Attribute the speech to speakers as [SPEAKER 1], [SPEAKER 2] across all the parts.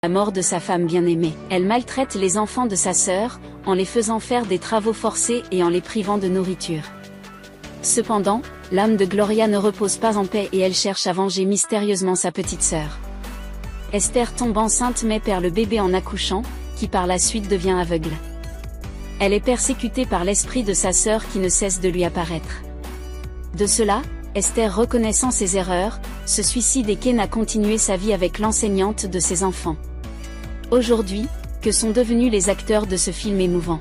[SPEAKER 1] la mort de sa femme bien-aimée. Elle maltraite les enfants de sa sœur, en les faisant faire des travaux forcés et en les privant de nourriture. Cependant, l'âme de Gloria ne repose pas en paix et elle cherche à venger mystérieusement sa petite sœur. Esther tombe enceinte mais perd le bébé en accouchant, qui par la suite devient aveugle. Elle est persécutée par l'esprit de sa sœur qui ne cesse de lui apparaître. De cela, Esther, reconnaissant ses erreurs, se suicide et Ken a continué sa vie avec l'enseignante de ses enfants. Aujourd'hui, que sont devenus les acteurs de ce film émouvant?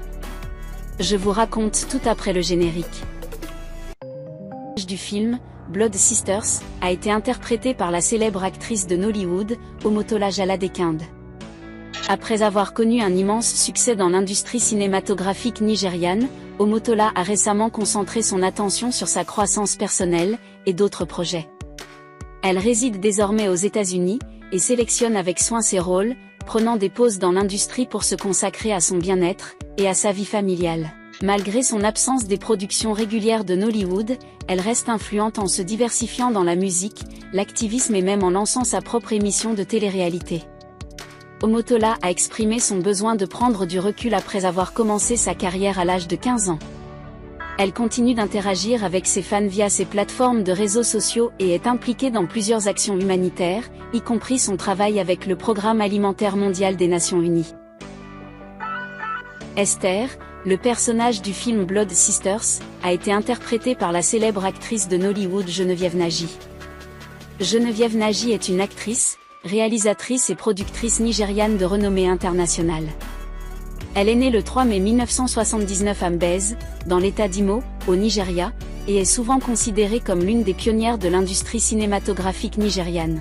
[SPEAKER 1] Je vous raconte tout après le générique. Du film, Blood Sisters, a été interprété par la célèbre actrice de Nollywood, Omotola Jalade-Ekinde. Après avoir connu un immense succès dans l'industrie cinématographique nigériane, Omotola a récemment concentré son attention sur sa croissance personnelle, et d'autres projets. Elle réside désormais aux États-Unis, et sélectionne avec soin ses rôles, prenant des pauses dans l'industrie pour se consacrer à son bien-être, et à sa vie familiale. Malgré son absence des productions régulières de Nollywood, elle reste influente en se diversifiant dans la musique, l'activisme et même en lançant sa propre émission de télé-réalité. Omotola a exprimé son besoin de prendre du recul après avoir commencé sa carrière à l'âge de 15 ans. Elle continue d'interagir avec ses fans via ses plateformes de réseaux sociaux et est impliquée dans plusieurs actions humanitaires, y compris son travail avec le Programme alimentaire mondial des Nations Unies. Esther, le personnage du film Blood Sisters, a été interprété par la célèbre actrice de Nollywood Geneviève Nagy. Geneviève Nagy est une actrice, réalisatrice et productrice nigériane de renommée internationale. Elle est née le 3 mai 1979 à Mbeze, dans l'état d'Imo, au Nigeria, et est souvent considérée comme l'une des pionnières de l'industrie cinématographique nigériane.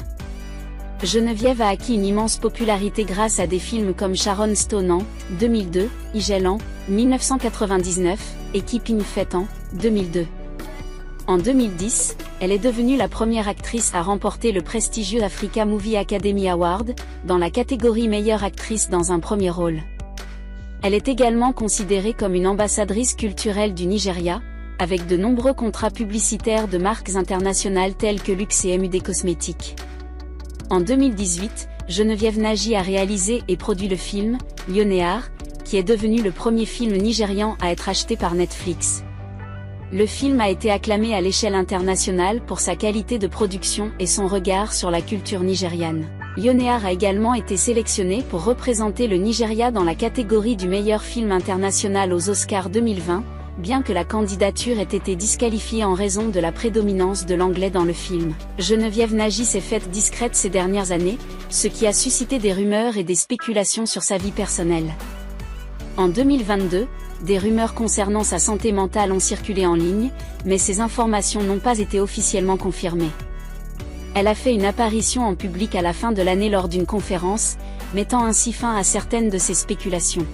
[SPEAKER 1] Geneviève a acquis une immense popularité grâce à des films comme Sharon Stone en 2002, Igel en 1999, et Keeping Faith en 2002. En 2010, elle est devenue la première actrice à remporter le prestigieux Africa Movie Academy Award, dans la catégorie meilleure actrice dans un premier rôle. Elle est également considérée comme une ambassadrice culturelle du Nigeria, avec de nombreux contrats publicitaires de marques internationales telles que Luxe et MUD Cosmétiques. En 2018, Geneviève Nagy a réalisé et produit le film « Lionéar », qui est devenu le premier film nigérian à être acheté par Netflix. Le film a été acclamé à l'échelle internationale pour sa qualité de production et son regard sur la culture nigériane. Lionéar a également été sélectionné pour représenter le Nigeria dans la catégorie du meilleur film international aux Oscars 2020, bien que la candidature ait été disqualifiée en raison de la prédominance de l'anglais dans le film. Geneviève Nagy s'est faite discrète ces dernières années, ce qui a suscité des rumeurs et des spéculations sur sa vie personnelle. En 2022, des rumeurs concernant sa santé mentale ont circulé en ligne, mais ces informations n'ont pas été officiellement confirmées. Elle a fait une apparition en public à la fin de l'année lors d'une conférence, mettant ainsi fin à certaines de ces spéculations.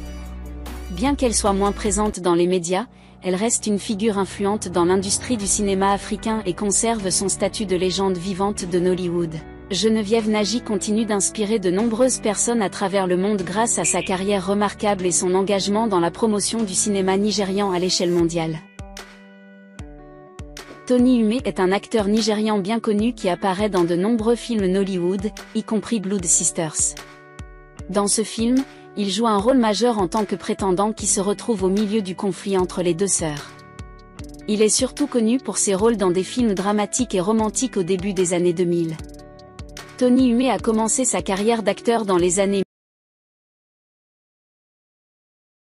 [SPEAKER 1] Bien qu'elle soit moins présente dans les médias, elle reste une figure influente dans l'industrie du cinéma africain et conserve son statut de légende vivante de Nollywood. Geneviève Nagy continue d'inspirer de nombreuses personnes à travers le monde grâce à sa carrière remarquable et son engagement dans la promotion du cinéma nigérian à l'échelle mondiale. Tony Ume est un acteur nigérian bien connu qui apparaît dans de nombreux films Nollywood, y compris Blood Sisters. Dans ce film, il joue un rôle majeur en tant que prétendant qui se retrouve au milieu du conflit entre les deux sœurs. Il est surtout connu pour ses rôles dans des films dramatiques et romantiques au début des années 2000. Tony Ume a commencé sa carrière d'acteur dans les années